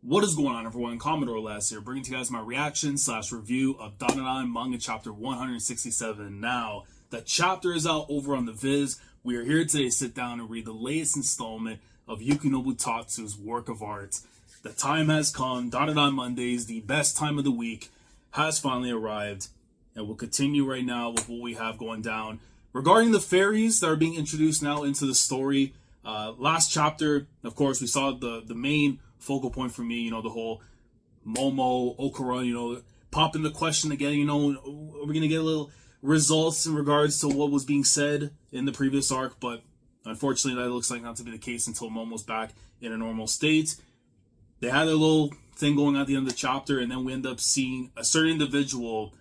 What is going on, everyone? Commodore last here, bringing to you guys my reaction / review of Dandadan manga chapter 167. Now, the chapter is out over on the Viz. We are here today to sit down and read the latest installment of Yukinobu Tatsu's work of art. The time has come. Dandadan Mondays, the best time of the week, has finally arrived. And we'll continue right now with what we have going down. Regarding the fairies that are being introduced now into the story, last chapter, of course, we saw the main focal point for me, the whole Momo, Okarun, popping the question again, are we going to get a little results in regards to what was being said in the previous arc? But unfortunately, that looks like not to be the case until Momo's back in a normal state. They had a little thing going at the end of the chapter, and then we end up seeing a certain individual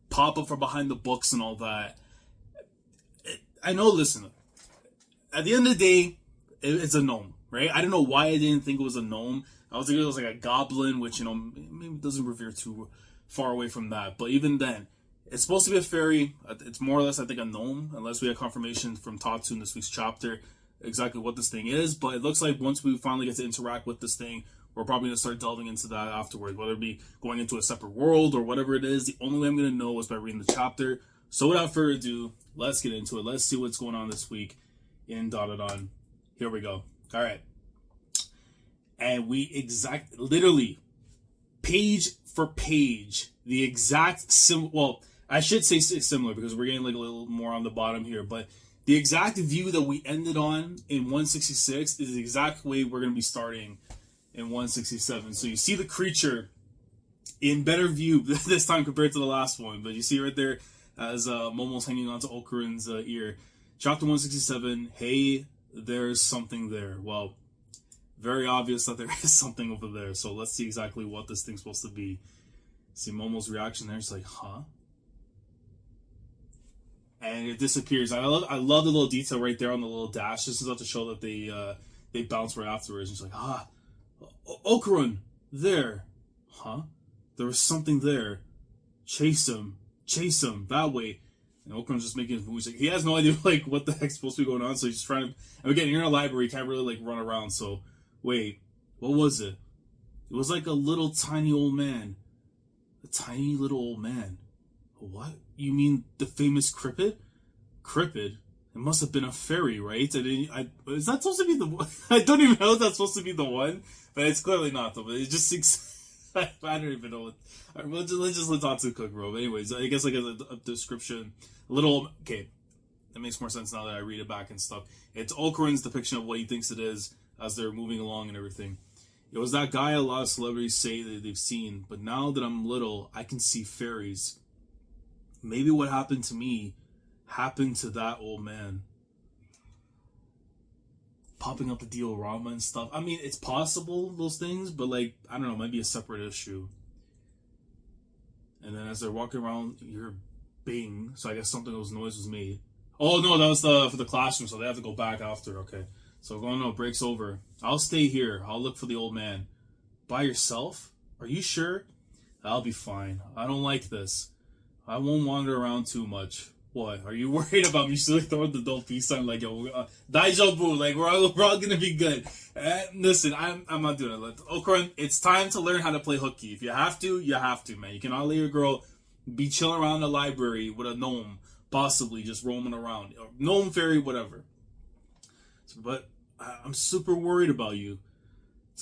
pop up from behind the books and all that. I know, listen, at the end of the day, it's a gnome, right? I don't know why I didn't think it was a gnome. I was thinking it was like a goblin, which, maybe doesn't revere too far away from that. But even then, it's supposed to be a fairy. It's more or less, I think, a gnome, unless we have confirmation from Tatsu in this week's chapter exactly what this thing is. But it looks like once we finally get to interact with this thing, we're probably going to start delving into that afterwards, whether it be going into a separate world or whatever it is. The only way I'm going to know is by reading the chapter. So without further ado, let's get into it. Let's see what's going on this week in Dandadan. Here we go. All right. And we literally, page for page, the exact well, I should say similar because we're getting like a little more on the bottom here, but the exact view that we ended on in 166 is the exact way we're going to be starting in 167. So you see the creature in better view this time compared to the last one, but you see right there as Momo's hanging onto Okarun's ear. Chapter 167, hey, there's something there. Well, very obvious that there is something over there. So let's see exactly what this thing's supposed to be. See Momo's reaction there. It's like, huh? And it disappears. I love the little detail right there on the little dash. This is out to show that they bounce right afterwards. And it's like, Okarun, there. Huh? There was something there. Chase him, that way. And Okarun's just making his moves. Like, he has no idea what the heck's supposed to be going on. So he's just trying to. And again, you're in a library, you can't really run around. So wait, what was it? It was like a little tiny old man. A tiny little old man. What? You mean the famous Crypid? Crypid? It must have been a fairy, right? Is that supposed to be the one? I don't even know if that's supposed to be the one, but it's clearly not though. But it just I don't even know. Let's just let Tatsu cook, bro. But anyways, I guess a description, okay, that makes more sense now that I read it back and stuff. It's Okarun's depiction of what he thinks it is as they're moving along and everything. It was that guy a lot of celebrities say that they've seen, but now that I'm little, I can see fairies. Maybe what happened to me happened to that old man. Popping up the diorama and stuff. I mean, it's possible, those things, but I don't know, it might be a separate issue. And then as they're walking around, you hear bing, so I guess those noise was made. Oh no, that was for the classroom, so they have to go back after, okay. So no, break's over. I'll stay here, I'll look for the old man. By yourself? Are you sure? I'll be fine. I don't like this. I won't wander around too much. What? Are you worried about me still throwing the don't peace sign Daijobu, we're all gonna be good. Listen, I'm not doing it. Okarun, it's time to learn how to play hooky. If you have to, man. You cannot let your girl be chilling around the library with a gnome, possibly just roaming around. Or gnome, fairy, whatever. But I'm super worried about you.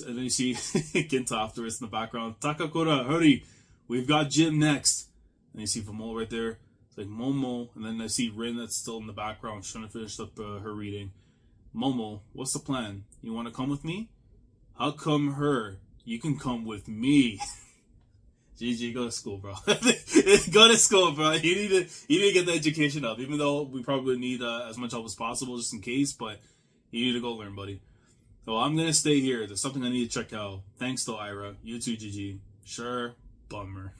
And then you see Ginta afterwards in the background. Takakura, hurry. We've got gym next. And you see Vamol right there. It's like Momo. And then I see Rin that's still in the background trying to finish up her reading. Momo, what's the plan? You want to come with me? How come her? You can come with me. GG, go to school, bro. Go to school, bro. You need to get the education up. Even though we probably need as much help as possible just in case. But you need to go learn, buddy. So I'm going to stay here. There's something I need to check out. Thanks though, Ira. You too, GG. Sure. Bummer.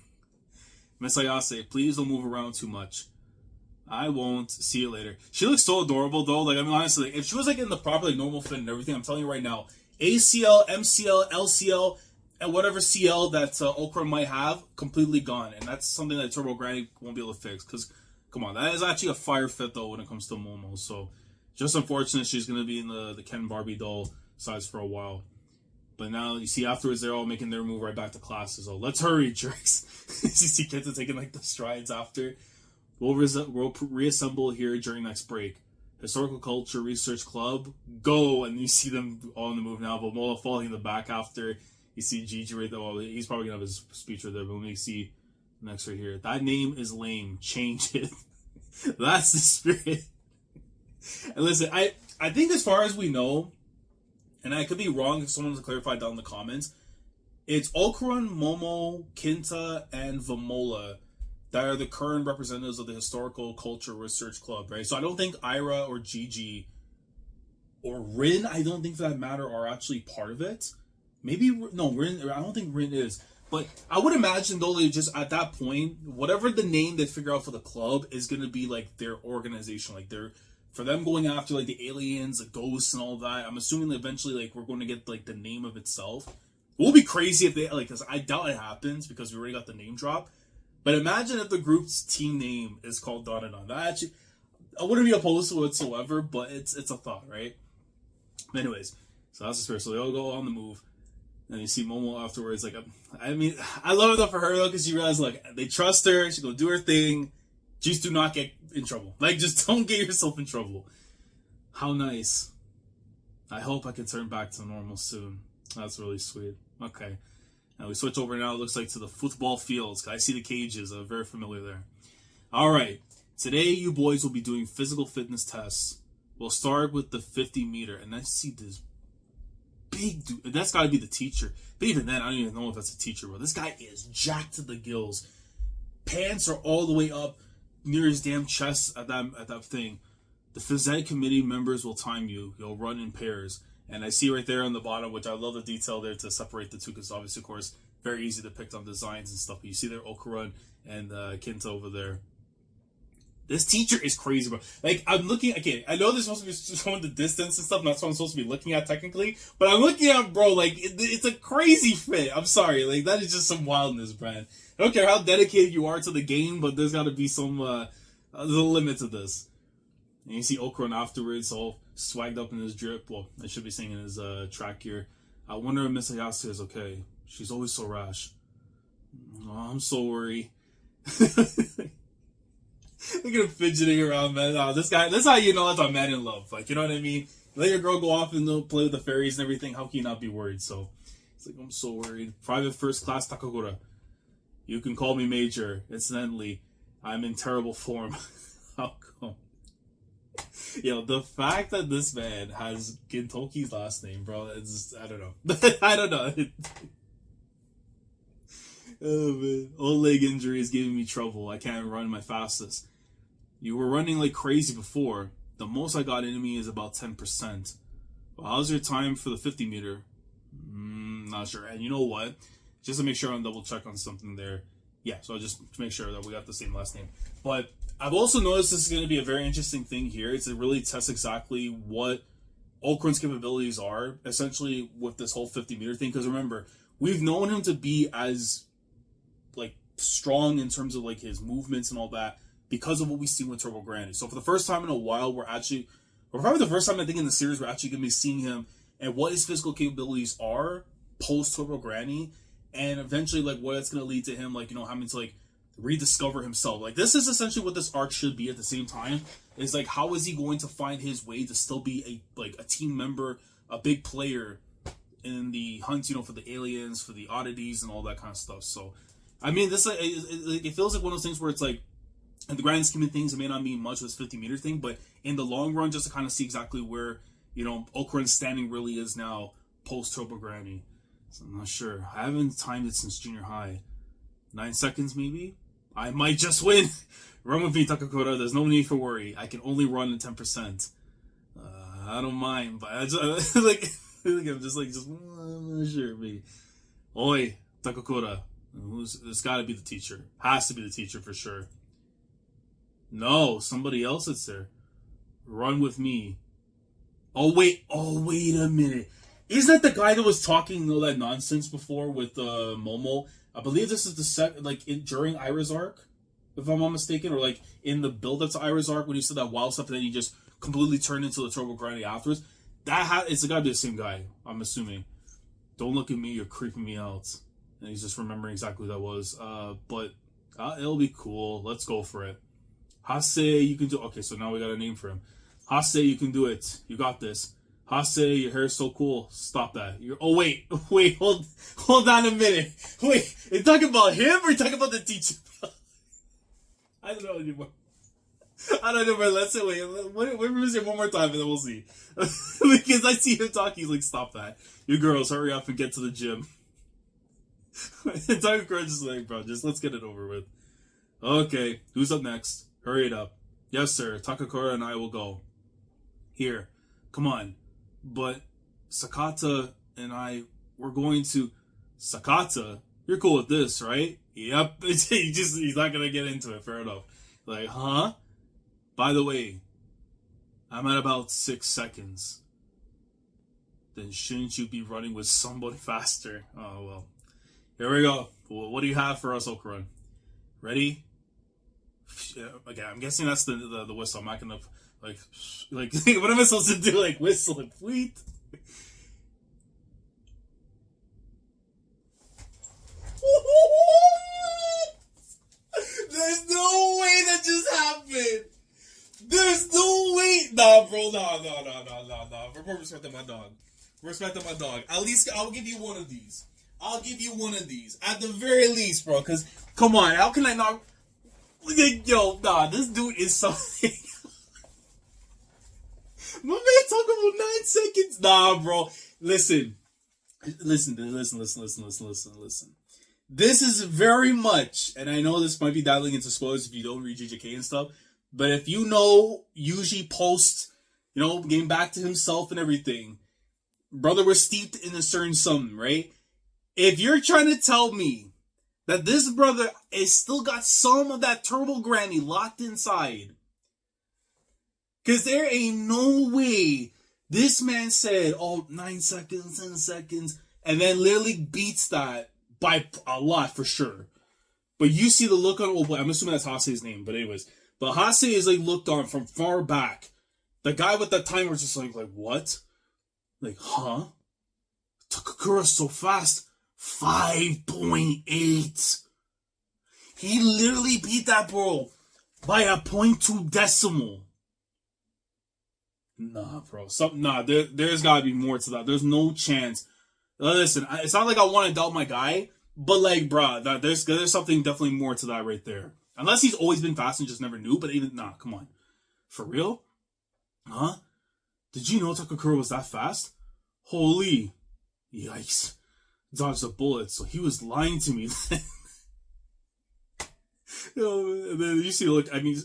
Miss Ayase, please don't move around too much. I won't. See you later. She looks so adorable, though. Honestly, if she was in the proper normal fit and everything, I'm telling you right now, ACL, MCL, LCL, and whatever CL that Okarun might have, completely gone. And that's something that Turbo Granny won't be able to fix. Because, come on, that is actually a fire fit, though, when it comes to Momo. So, just unfortunate she's going to be in the Ken Barbie doll size for a while. But now you see afterwards they're all making their move right back to classes. Oh, let's hurry, jerks! You see kids are taking like the strides after. We'll reassemble here during next break. Historical Culture Research Club, go! And you see them all on the move now. But Mola falling in the back after. You see Gigi right there. Well, he's probably gonna have his speech right there. But let me see next right here. That name is lame. Change it. That's the spirit. And listen, I think as far as we know, and I could be wrong if someone to clarify down in the comments, it's Okarun, Momo, Kinta, and Vamola that are the current representatives of the Historical Culture Research Club, right? So I don't think Ira or Gigi or Rin, I don't think for that matter, are actually part of it. Maybe, no, Rin, I don't think Rin is. But I would imagine, though, they just, at that point, whatever the name they figure out for the club is going to be, like, their organization. Like, for them going after, like, the aliens, the ghosts, and all that, I'm assuming that eventually, like, we're going to get, like, the name of itself. It will be crazy if they, like, because I doubt it happens because we already got the name drop. But imagine if the group's team name is called Dandadan. That actually, I wouldn't be opposed to it whatsoever, but it's a thought, right? But anyways, so that's the spirit. So they all go on the move. And you see Momo afterwards, like, I mean, I love it though for her though, because she realized, like, they trust her, she go do her thing, just do not get in trouble. Like, just don't get yourself in trouble. How nice. I hope I can turn back to normal soon. That's really sweet. Okay. Now we switch over now, it looks like, to the football fields. I see the cages, very familiar there. Alright, today you boys will be doing physical fitness tests. We'll start with the 50 meter, and I see this big dude. That's got to be the teacher. But even then, I don't even know if that's a teacher. But this guy is jacked to the gills. Pants are all the way up near his damn chest at that thing. The phys ed committee members will time you. You'll run in pairs. And I see right there on the bottom, which I love the detail there to separate the two, because obviously, of course, very easy to pick on designs and stuff. But you see there Okarun and Kinta over there. This teacher is crazy, bro. Like, I'm looking, okay, I know this is supposed to be showing the distance and stuff, not what I'm supposed to be looking at technically, but I'm looking at, bro, like, it's a crazy fit. I'm sorry, like, that is just some wildness, Brad. I don't care how dedicated you are to the game, but there's gotta be some, there's a limit to this. And you see Okarun afterwards, all swagged up in his drip. Well, I should be saying in his track gear. I wonder if Miss Ayase is okay. She's always so rash. Oh, I'm so worried. Look at him fidgeting around, man. Oh, this guy, that's how you know that's a man in love. Like, you know what I mean? Let your girl go off and play with the fairies and everything. How can you not be worried? So, it's like, I'm so worried. Private First Class Takakura. You can call me Major. Incidentally, I'm in terrible form. How come? Yo, the fact that this man has Gintoki's last name, bro, it's just, I don't know. I don't know. Oh, man. Old leg injury is giving me trouble. I can't run my fastest. You were running like crazy before. The most I got in me is about 10%. Well, how's your time for the 50 meter? Not sure. And you know what? Just to make sure I'm double check on something there. Yeah, so just to make sure that we got the same last name. But I've also noticed this is going to be a very interesting thing here. It's to really test exactly what Okarun's capabilities are, essentially, with this whole 50 meter thing. Because remember, we've known him to be as strong in terms of like his movements and all that because of what we see with Turbo Granny. So for the first time in a while, we're probably the first time I think in the series we're actually going to be seeing him and what his physical capabilities are post Turbo Granny, and eventually like what it's going to lead to him, like, you know, having to like rediscover himself. Like, this is essentially what this arc should be at the same time. Is like, how is he going to find his way to still be a team member, a big player in the hunt, you know, for the aliens, for the oddities and all that kind of stuff. So I mean, this it feels like one of those things where it's like, in the grand scheme of things, it may not mean much with this 50 meter thing, but in the long run, just to kind of see exactly where, you know, Okarun's standing really is now post Turbo Granny. So I'm not sure. I haven't timed it since junior high. 9 seconds maybe? I might just win. Run with me, Takakura. There's no need for worry. I can only run at 10%. I don't mind, but I just, like I'm just I'm not sure. Maybe. Oi, Takakura. It's got to be the teacher. Has to be the teacher for sure. No, somebody else that's there. Run with me. Oh wait a minute. Isn't that the guy that was talking all that nonsense before with Momo? I believe this is the during Ira's arc, if I'm not mistaken, or like in the build-up to Ira's arc when he said that wild stuff and then he just completely turned into the Turbo Granny afterwards. It's got to be the same guy, I'm assuming. Don't look at me, you're creeping me out. And he's just remembering exactly who that was. But it'll be cool. Let's go for it. Hase, you can do... Okay, so now we got a name for him. Hase, you can do it. You got this. Hase, your hair's so cool. Stop that. Wait, hold on a minute. Wait, are you talking about him or are you talking about the teacher? I don't know anymore. Let's say, wait, let me say one more time and then we'll see. Because I see him talking, he's like, stop that. You girls, hurry up and get to the gym. And Takakura's just like, bro, just let's get it over with. Okay, who's up next? Hurry it up. Yes, sir. Takakura and I will go. Here, come on. But Sakata and I, we're going to... Sakata? You're cool with this, right? Yep. He's not gonna get into it. Fair enough. Like, huh? By the way, I'm at about 6 seconds. Then shouldn't you be running with somebody faster? Oh, well. Here we go. Well, what do you have for us, Okarun? Ready? Okay, I'm guessing that's the whistle. I'm not gonna, like, what am I supposed to do? Like, whistle and tweet? There's no way that just happened. There's no way. Nah, bro. Nah. We're respecting my dog. At least I'll give you one of these. At the very least, bro. Because, come on. How can I not... Yo, nah. This dude is something. My man talking about 9 seconds. Nah, bro. Listen. This is very much, and I know this might be dialing into spoilers if you don't read JJK and stuff, but if you know Yuji post, getting back to himself and everything, brother was steeped in a certain something, right? If you're trying to tell me that this brother is still got some of that turbo granny locked inside, because there ain't no way this man said, 9 seconds, 10 seconds, and then literally beats that by a lot for sure. But you see the look on... Well, I'm assuming that's Hase's name, but anyways. But Hase is like looked on from far back. The guy with the timer was just like what? Like, huh? Takakura's so fast. 5.8. He literally beat that bro by a 0.2 decimal. Nah, bro. There's gotta be more to that. There's no chance. Listen, it's not like I want to doubt my guy, but like, bruh, there's something definitely more to that right there. Unless he's always been fast and just never knew, but even, nah, come on. For real? Huh? Did you know Takakura was that fast? Holy. Yikes. Dodged a bullet, so he was lying to me. And then you see, look, I mean,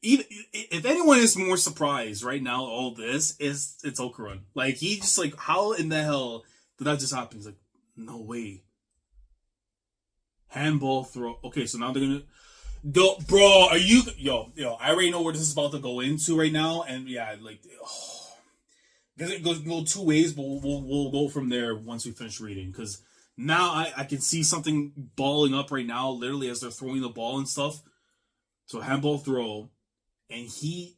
even if anyone is more surprised right now, all this, it's Okarun. Like, he just like, how in the hell did that just happen? He's like, no way. Handball throw. Okay, so now they're gonna... Bro, are you... Yo, I already know where this is about to go into right now, and yeah, like... Because it goes go two ways, but we'll go from there once we finish reading, because now I can see something balling up right now, literally as they're throwing the ball and stuff. So handball throw, and he...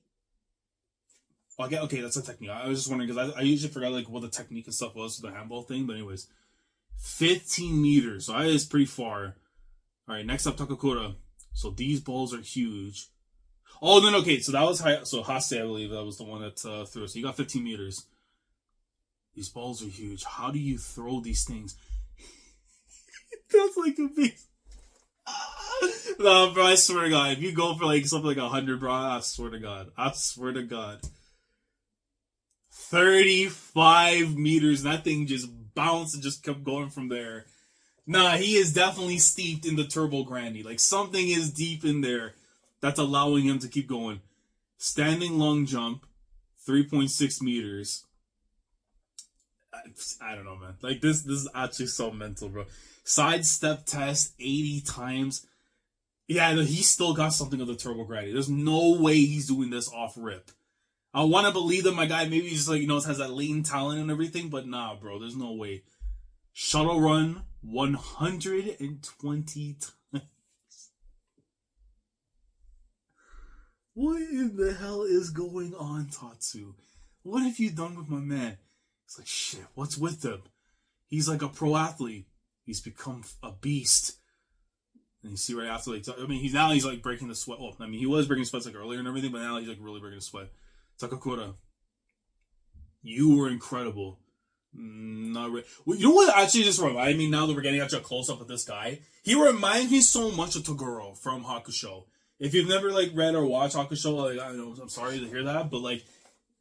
Okay, that's a technique. I was just wondering, because I usually forgot like what the technique and stuff was for the handball thing, but anyways. 15 meters, so that is pretty far. Alright, next up, Takakura. So these balls are huge. Oh, then okay, so that was so Hase, I believe, that was the one that threw. So you got 15 meters. These balls are huge. How do you throw these things? That's like a big... No, bro, I swear to God, if you go for like something like 100, bro, I swear to God. 35 meters. That thing just bounced and just kept going from there. Nah, he is definitely steeped in the turbo granny. Like, something is deep in there that's allowing him to keep going. Standing long jump, 3.6 meters. I don't know, man. Like, this is actually so mental, bro. Sidestep test 80 times. Yeah, he's still got something of the turbo granny. There's no way he's doing this off rip. I want to believe that my guy maybe just like, has that latent talent and everything, but nah, bro, there's no way. Shuttle run 120 times. What in the hell is going on, Tatsu? What have you done with my man? It's like, shit, what's with him? He's like a pro athlete. He's become a beast. And you see right after, like, I mean, he's like breaking the sweat. Well, I mean, he was breaking sweats like earlier and everything, but now he's like really breaking the sweat. Takakura, you were incredible. Not really. Well, you know what actually just reminded me now that we're getting actually a close up of this guy? He reminds me so much of Toguro from Hakusho. If you've never like read or watched Hakusho, like I know, I'm sorry to hear that, but like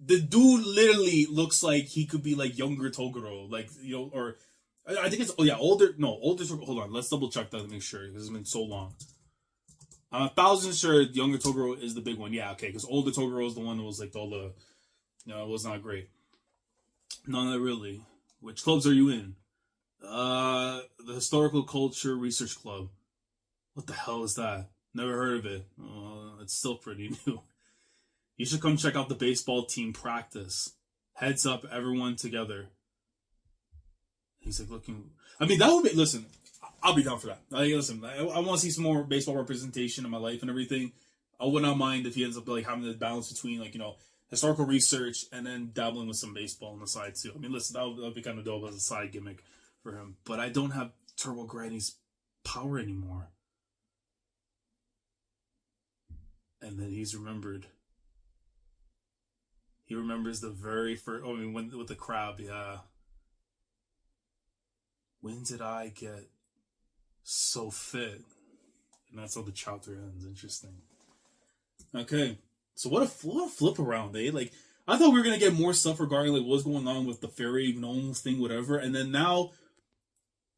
the dude literally looks like he could be like younger Toguro, like or I think it's older. No, older. Hold on, let's double check that to make sure because it's been so long. I'm 1,000% sure younger Toguro is the big one. Yeah, okay, because older Toguro is the one that was like all the, it was not great. No, not really. Which clubs are you in? The Historical Culture Research Club. What the hell is that? Never heard of it. It's still pretty new. You should come check out the baseball team practice. Heads up, everyone together. He's like looking. I mean, that would be. Listen, I'll be down for that. Listen, I want to see some more baseball representation in my life and everything. I would not mind if he ends up like having the balance between like historical research and then dabbling with some baseball on the side too. I mean, listen, that would be kind of dope as a side gimmick for him. But I don't have Turbo Granny's power anymore. And then he's remembered. He remembers the very first. I mean, with the crab, yeah. When did I get so fit? And that's how the chapter ends. Interesting. Okay. So what a flip around, eh? Like, I thought we were going to get more stuff regarding, like, what's going on with the fairy gnome thing, whatever. And then now,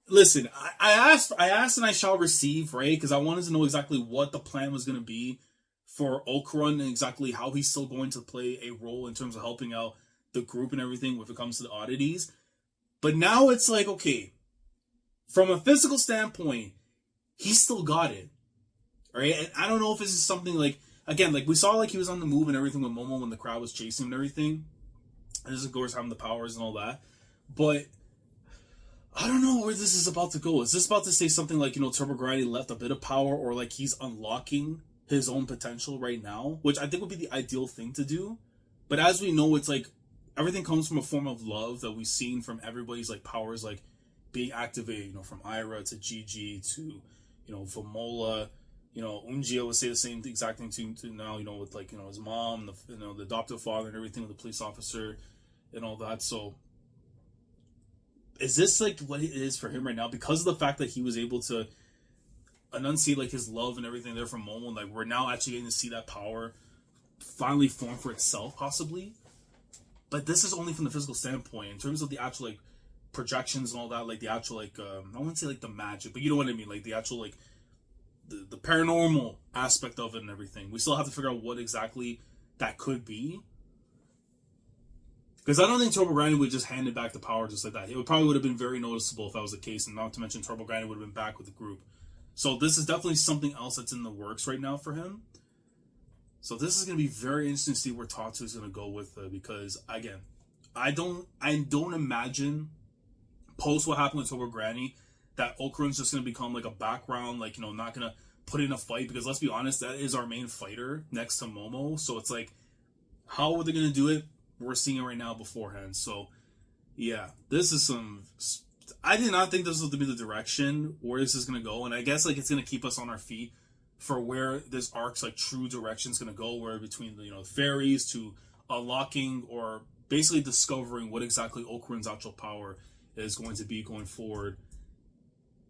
listen, I asked and I shall receive, right? Because I wanted to know exactly what the plan was going to be for Okarun and exactly how he's still going to play a role in terms of helping out the group and everything when it comes to the oddities. But now it's like, okay, from a physical standpoint, he still got it, right? And I don't know if this is something like, again, like we saw like he was on the move and everything with Momo when the crowd was chasing him and everything. And this is, of course, having the powers and all that. But I don't know where this is about to go. Is this about to say something like, Turbo Granny left a bit of power or like he's unlocking his own potential right now? Which I think would be the ideal thing to do. But as we know, it's like everything comes from a form of love that we've seen from everybody's like powers like being activated, from Ira to Gigi to, Vomola. Unjia would say the same exact thing to now, with like, his mom, the adoptive father and everything with the police officer and all that. So is this like what it is for him right now? Because of the fact that he was able to enunciate like his love and everything there from Momo, like we're now actually getting to see that power finally form for itself, possibly. But this is only from the physical standpoint. In terms of the actual like projections and all that, like the actual like I wouldn't say like the magic, but you know what I mean, like the actual like the paranormal aspect of it and everything. We still have to figure out what exactly that could be. Because I don't think Turbo Granny would just hand it back the power just like that. It probably would have been very noticeable if that was the case, and not to mention Turbo Granny would have been back with the group. So this is definitely something else that's in the works right now for him. So this is going to be very interesting to see where Tatsu is going to go with it, because again, I don't imagine post what happened with Turbo Granny that Okarun's just going to become like a background, like, not going to put in a fight, because let's be honest, that is our main fighter next to Momo. So it's like, how are they going to do it? We're seeing it right now beforehand. So yeah, this is I did not think this was going to be the direction where this is going to go. And I guess like it's going to keep us on our feet for where this arc's like true direction is going to go, where between the fairies to unlocking or basically discovering what exactly Okarun's actual power is going to be going forward.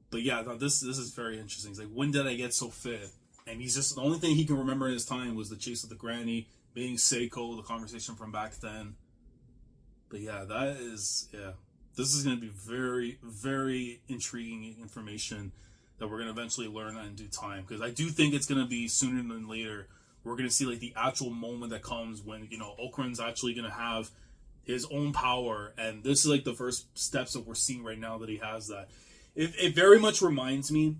But yeah, this is very interesting. It's like, when did I get so fit? And he's just, the only thing he can remember in his time was the chase of the granny, meeting Seiko, the conversation from back then. But yeah, this is going to be very, very intriguing information that we're going to eventually learn in due time. Because I do think it's going to be sooner than later. We're going to see like the actual moment that comes when, Okarun's actually going to have his own power. And this is like the first steps that we're seeing right now that he has that. It very much reminds me,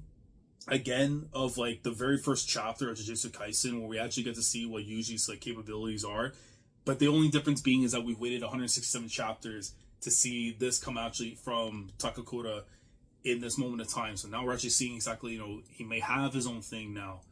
again, of like the very first chapter of Jujutsu Kaisen, where we actually get to see what Yuji's like capabilities are. But the only difference being is that we've waited 167 chapters to see this come actually from Takakura in this moment of time. So now we're actually seeing exactly, he may have his own thing now.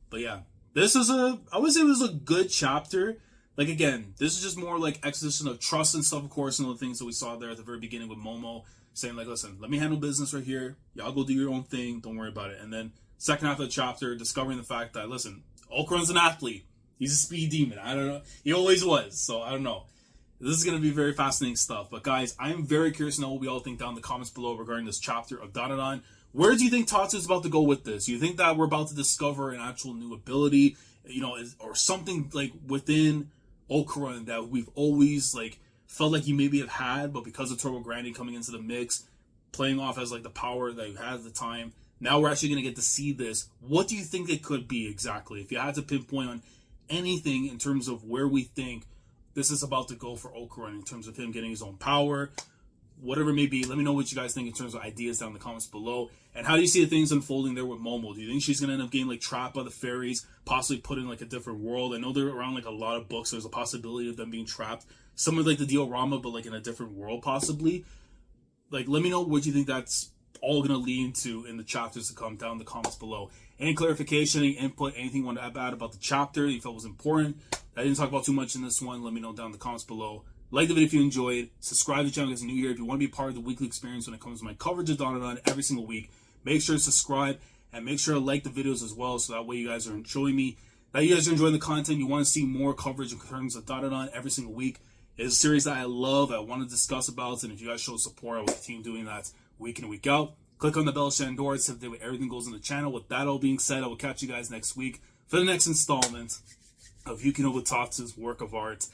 But yeah, this is I would say it was a good chapter. Like, again, this is just more like exposition of trust and stuff, of course, and all the things that we saw there at the very beginning with Momo, saying like, listen, let me handle business right here. Y'all go do your own thing. Don't worry about it. And then second half of the chapter, discovering the fact that, listen, Okarun's an athlete. He's a speed demon. I don't know. He always was. So I don't know. This is going to be very fascinating stuff. But guys, I am very curious to know what we all think down in the comments below regarding this chapter of Dandadan. Where do you think Tatsu is about to go with this? You think that we're about to discover an actual new ability, or something like within Okarun that we've always like felt like you maybe have had, but because of Turbo Grinding coming into the mix, playing off as like the power that you had at the time, now we're actually going to get to see this. What do you think it could be exactly? If you had to pinpoint on anything in terms of where we think this is about to go for Okarun in terms of him getting his own power, whatever it may be, let me know what you guys think in terms of ideas down in the comments below. And how do you see the things unfolding there with Momo? Do you think she's going to end up getting like trapped by the fairies, possibly put in like a different world? I know they're around like a lot of books. There's a possibility of them being trapped somewhere like the diorama, but like in a different world possibly. Like, let me know what you think that's all going to lead into in the chapters to come down in the comments below. Any clarification, any input, anything you want to add about the chapter that you felt was important, I didn't talk about too much in this one, let me know down in the comments below. Like the video if you enjoyed. Subscribe to the channel if you're new here. If you want to be part of the weekly experience when it comes to my coverage of Dandadan every single week, make sure to subscribe and make sure to like the videos as well, so that way you guys are enjoying me. That you guys are enjoying the content. You want to see more coverage in terms of Dandadan every single week. It's a series that I love, I want to discuss about, and if you guys show support, I will continue doing that week in and week out. Click on the bell to door so that way everything goes on the channel. With that all being said, I will catch you guys next week for the next installment of Yukino with Tatsu's work of art.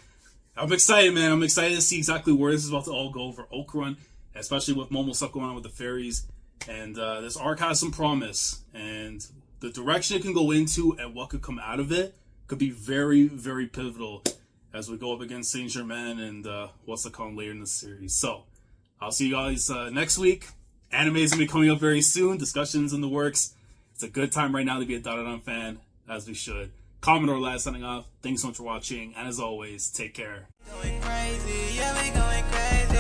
I'm excited, man. I'm excited to see exactly where this is about to all go for Okarun, especially with Momo stuff going on with the fairies. And this arc has some promise, and the direction it can go into and what could come out of it could be very, very pivotal as we go up against Saint Germain and what's to come later in the series. So I'll see you guys next week. Anime is going to be coming up very soon. Discussions in the works. It's a good time right now to be a Dandadan fan, as we should. Commodore last signing off. Thanks so much for watching, and as always, take care. Going crazy, yeah, we going crazy.